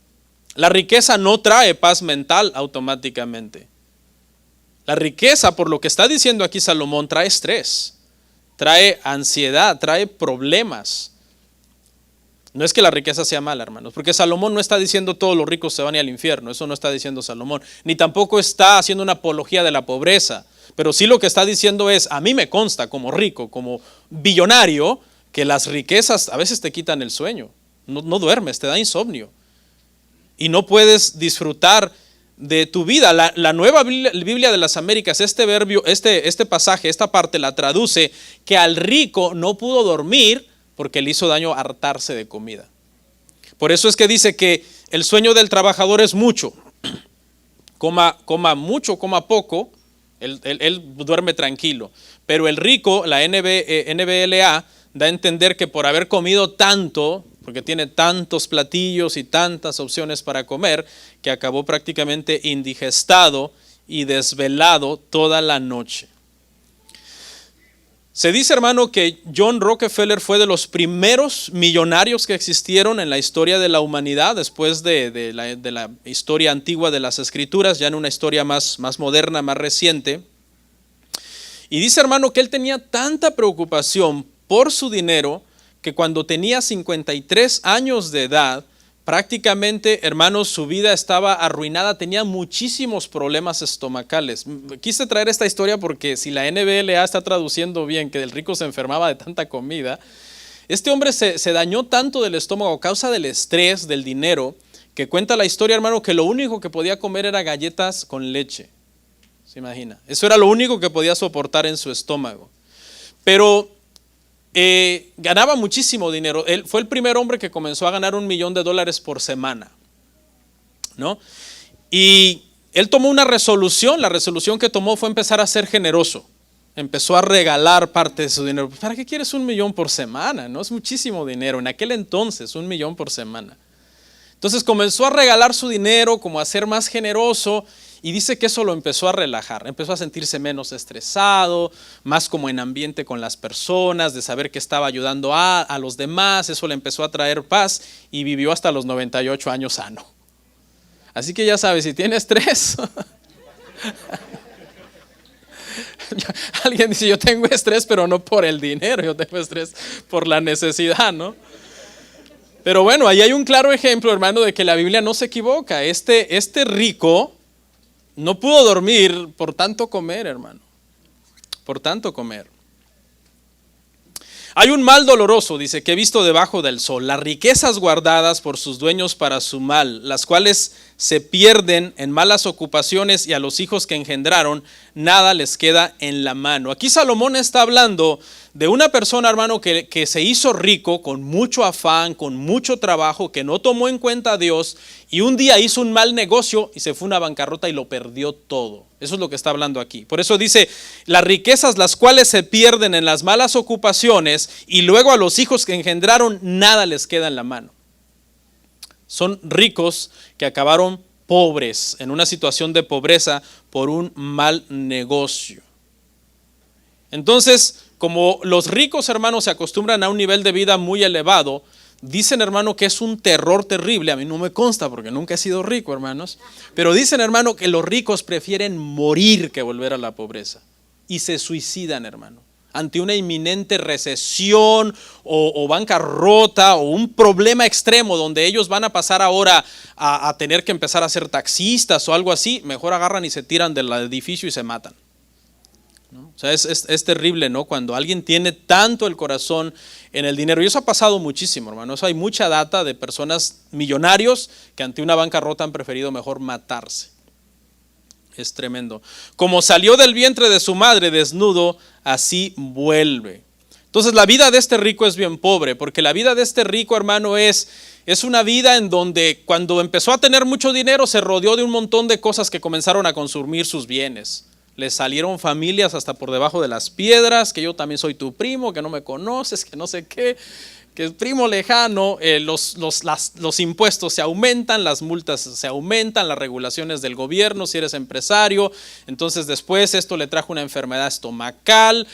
Speaker 2: La riqueza no trae paz mental automáticamente. La riqueza, por lo que está diciendo aquí Salomón, trae estrés, trae ansiedad, trae problemas. No es que la riqueza sea mala, hermanos, porque Salomón no está diciendo todos los ricos se van al infierno, eso no está diciendo Salomón, ni tampoco está haciendo una apología de la pobreza, pero sí lo que está diciendo es, a mí me consta como rico, como billonario, que las riquezas a veces te quitan el sueño, no duermes, te da insomnio y no puedes disfrutar de tu vida. La nueva Biblia de las Américas, este pasaje, esta parte la traduce que al rico no pudo dormir porque le hizo daño hartarse de comida. Por eso es que dice que el sueño del trabajador es mucho. Coma mucho, coma poco, él duerme tranquilo. Pero el rico, la NBLA, da a entender que por haber comido tanto, porque tiene tantos platillos y tantas opciones para comer, que acabó prácticamente indigestado y desvelado toda la noche. Se dice, hermano, que John Rockefeller fue de los primeros millonarios que existieron en la historia de la humanidad, después de la historia antigua de las Escrituras, ya en una historia más moderna, más reciente. Y dice, hermano, que él tenía tanta preocupación por su dinero que cuando tenía 53 años de edad, prácticamente, hermanos, su vida estaba arruinada, tenía muchísimos problemas estomacales. Quise traer esta historia porque si la NBLA está traduciendo bien que el rico se enfermaba de tanta comida, este hombre se dañó tanto del estómago a causa del estrés, del dinero, que cuenta la historia, hermano, que lo único que podía comer era galletas con leche. ¿Se imagina? Eso era lo único que podía soportar en su estómago. Pero ganaba muchísimo dinero. Él fue el primer hombre que comenzó a ganar $1 millón por semana, ¿no? Y él tomó una resolución. La resolución que tomó fue empezar a ser generoso. Empezó a regalar parte de su dinero. ¿Para qué quieres $1 millón por semana? No es muchísimo dinero. En aquel entonces, $1 millón por semana. Entonces comenzó a regalar su dinero, como a ser más generoso. Y dice que eso lo empezó a relajar, empezó a sentirse menos estresado, más como en ambiente con las personas, de saber que estaba ayudando a los demás. Eso le empezó a traer paz y vivió hasta los 98 años sano. Así que ya sabes, si tiene estrés, alguien dice, yo tengo estrés, pero no por el dinero, yo tengo estrés por la necesidad, ¿no? Pero bueno, ahí hay un claro ejemplo, hermano, de que la Biblia no se equivoca. Este rico no pudo dormir por tanto comer, hermano. Por tanto comer. Hay un mal doloroso, dice, que he visto debajo del sol, las riquezas guardadas por sus dueños para su mal, las cuales se pierden en malas ocupaciones y a los hijos que engendraron, nada les queda en la mano. Aquí Salomón está hablando de una persona, hermano, que se hizo rico con mucho afán, con mucho trabajo, que no tomó en cuenta a Dios y un día hizo un mal negocio y se fue a una bancarrota y lo perdió todo. Eso es lo que está hablando aquí. Por eso dice, las riquezas las cuales se pierden en las malas ocupaciones y luego a los hijos que engendraron, nada les queda en la mano. Son ricos que acabaron pobres, en una situación de pobreza por un mal negocio. Entonces, como los ricos, hermanos, se acostumbran a un nivel de vida muy elevado, dicen, hermano, que es un terror terrible. A mí no me consta porque nunca he sido rico, hermanos. Pero dicen, hermano, que los ricos prefieren morir que volver a la pobreza. Y se suicidan, hermano. ante una inminente recesión o bancarrota o un problema extremo donde ellos van a pasar ahora a tener que empezar a ser taxistas o algo así, mejor agarran y se tiran del edificio y se matan, ¿no? O sea, es terrible, ¿no? Cuando alguien tiene tanto el corazón en el dinero. Y eso ha pasado muchísimo, hermano. Eso hay mucha data de personas millonarios que ante una bancarrota han preferido mejor matarse. Es tremendo. Como salió del vientre de su madre desnudo, así vuelve. Entonces la vida de este rico es bien pobre, porque la vida de este rico, hermano, es una vida en donde cuando empezó a tener mucho dinero se rodeó de un montón de cosas que comenzaron a consumir sus bienes. Le salieron familias hasta por debajo de las piedras, que yo también soy tu primo, que no me conoces, que no sé qué, que es primo lejano. Los impuestos se aumentan, las multas se aumentan, las regulaciones del gobierno si eres empresario. Entonces después esto le trajo una enfermedad estomacal,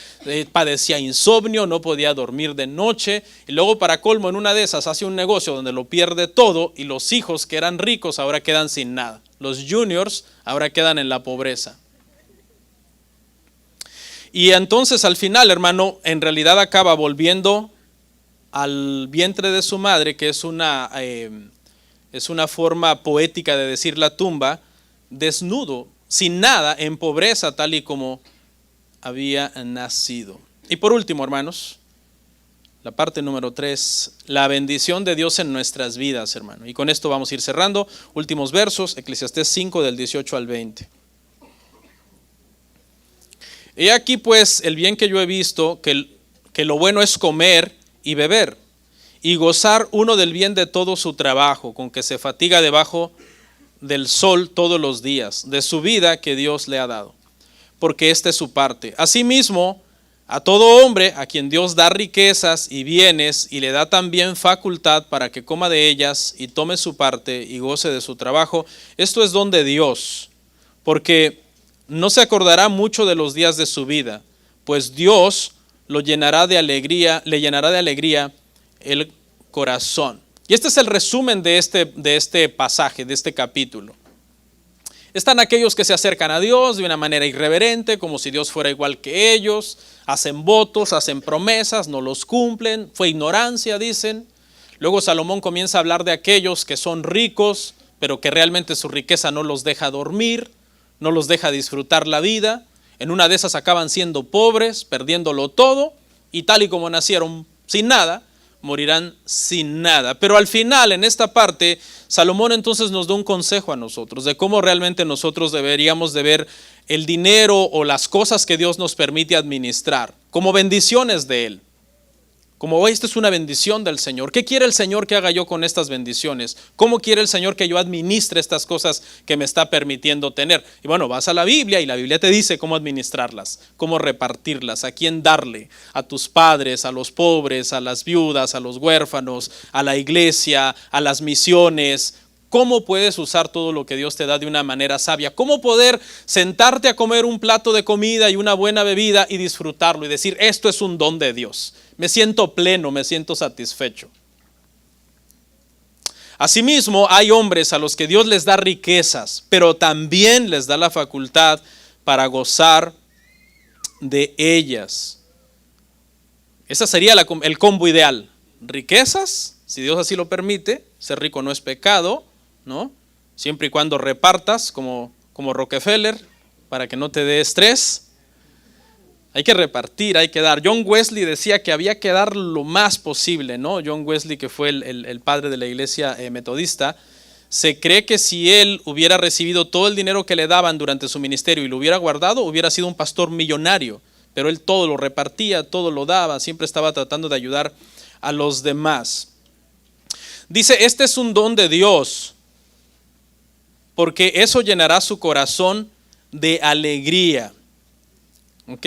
Speaker 2: padecía insomnio, no podía dormir de noche. Y luego para colmo en una de esas hace un negocio donde lo pierde todo y los hijos que eran ricos ahora quedan sin nada. Los juniors ahora quedan en la pobreza. Y entonces al final, hermano, en realidad acaba volviendo al vientre de su madre, que es una forma poética de decir la tumba, desnudo, sin nada, en pobreza, tal y como había nacido. Y por último, hermanos, la parte número 3, la bendición de Dios en nuestras vidas, hermano. Y con esto vamos a ir cerrando. Últimos versos, Eclesiastés 5 del 18 al 20. He aquí pues el bien que yo he visto, que lo bueno es comer y beber, y gozar uno del bien de todo su trabajo, con que se fatiga debajo del sol todos los días, de su vida que Dios le ha dado, porque esta es su parte. Asimismo, a todo hombre a quien Dios da riquezas y bienes, y le da también facultad para que coma de ellas, y tome su parte, y goce de su trabajo, esto es don de Dios, porque no se acordará mucho de los días de su vida, pues Dios le llenará de alegría el corazón. Y este es el resumen de este pasaje, de este capítulo. Están aquellos que se acercan a Dios de una manera irreverente, como si Dios fuera igual que ellos, hacen votos, hacen promesas, no los cumplen, fue ignorancia, dicen. Luego Salomón comienza a hablar de aquellos que son ricos, pero que realmente su riqueza no los deja dormir, no los deja disfrutar la vida. En una de esas acaban siendo pobres, perdiéndolo todo, y tal y como nacieron sin nada, morirán sin nada. Pero al final, en esta parte, Salomón entonces nos da un consejo a nosotros de cómo realmente nosotros deberíamos de ver el dinero o las cosas que Dios nos permite administrar como bendiciones de Él. Como esto es una bendición del Señor. ¿Qué quiere el Señor que haga yo con estas bendiciones? ¿Cómo quiere el Señor que yo administre estas cosas que me está permitiendo tener? Y bueno, vas a la Biblia y la Biblia te dice cómo administrarlas, cómo repartirlas, a quién darle, a tus padres, a los pobres, a las viudas, a los huérfanos, a la iglesia, a las misiones. ¿Cómo puedes usar todo lo que Dios te da de una manera sabia? ¿Cómo poder sentarte a comer un plato de comida y una buena bebida y disfrutarlo y decir, esto es un don de Dios? Me siento pleno, me siento satisfecho. Asimismo, hay hombres a los que Dios les da riquezas, pero también les da la facultad para gozar de ellas. Ese sería el combo ideal. Riquezas, si Dios así lo permite, ser rico no es pecado, ¿no? Siempre y cuando repartas como Rockefeller, para que no te dé estrés. Hay que repartir, hay que dar. John Wesley decía que había que dar lo más posible, ¿no? John Wesley, que fue el padre de la iglesia metodista, se cree que si él hubiera recibido todo el dinero que le daban durante su ministerio y lo hubiera guardado, hubiera sido un pastor millonario. Pero él todo lo repartía, todo lo daba, siempre estaba tratando de ayudar a los demás. Dice, este es un don de Dios, porque eso llenará su corazón de alegría. ¿Ok?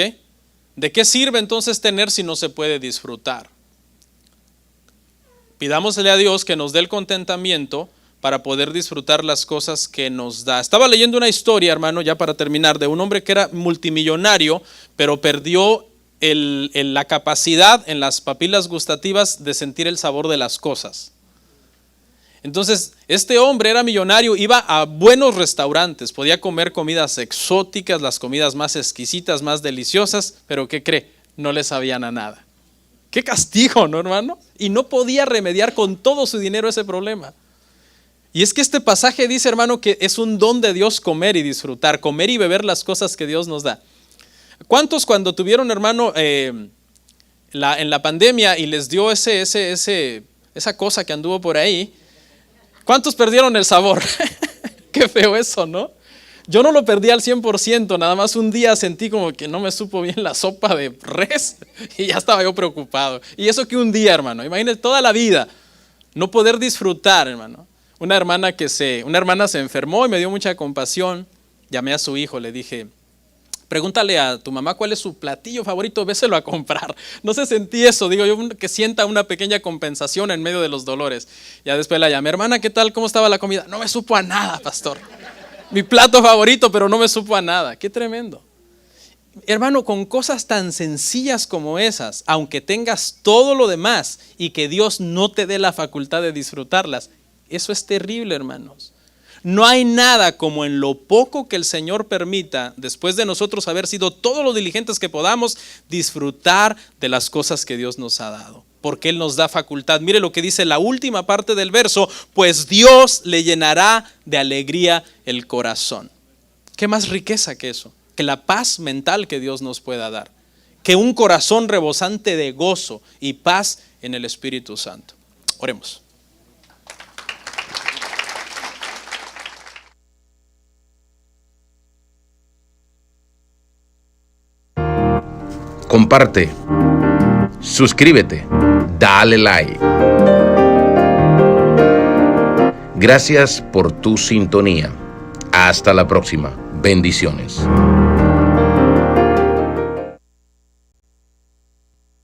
Speaker 2: ¿De qué sirve entonces tener si no se puede disfrutar? Pidámosle a Dios que nos dé el contentamiento para poder disfrutar las cosas que nos da. Estaba leyendo una historia, hermano, ya para terminar, de un hombre que era multimillonario, pero perdió la capacidad en las papilas gustativas de sentir el sabor de las cosas. Entonces, este hombre era millonario, iba a buenos restaurantes, podía comer comidas exóticas, las comidas más exquisitas, más deliciosas, pero ¿qué cree? no le sabían a nada. ¡Qué castigo!, ¿no, hermano? Y no podía remediar con todo su dinero ese problema. Y es que este pasaje dice, hermano, que es un don de Dios comer y disfrutar, comer y beber las cosas que Dios nos da. ¿Cuántos cuando tuvieron, hermano, en la pandemia y les dio esa cosa que anduvo por ahí, cuántos perdieron el sabor? Qué feo eso, ¿no? Yo no lo perdí al 100%, nada más un día sentí como que no me supo bien la sopa de res y ya estaba yo preocupado. Y eso que un día, hermano, imagínense toda la vida, no poder disfrutar, hermano. Una hermana se enfermó y me dio mucha compasión. Llamé a su hijo, le dije, pregúntale a tu mamá cuál es su platillo favorito, véselo a comprar. No se sentí eso, digo yo, que sienta una pequeña compensación en medio de los dolores. Ya después la llamé, hermana, ¿qué tal? ¿Cómo estaba la comida? No me supo a nada, pastor. Mi plato favorito, pero no me supo a nada. Qué tremendo. Hermano, con cosas tan sencillas como esas, aunque tengas todo lo demás y que Dios no te dé la facultad de disfrutarlas, eso es terrible, hermanos. No hay nada como en lo poco que el Señor permita, después de nosotros haber sido todos los diligentes que podamos, disfrutar de las cosas que Dios nos ha dado. Porque Él nos da facultad. Mire lo que dice la última parte del verso, pues Dios le llenará de alegría el corazón. ¿Qué más riqueza que eso? Que la paz mental que Dios nos pueda dar. Que un corazón rebosante de gozo y paz en el Espíritu Santo. Oremos.
Speaker 1: Comparte, suscríbete, dale like. Gracias por tu sintonía. Hasta la próxima. Bendiciones.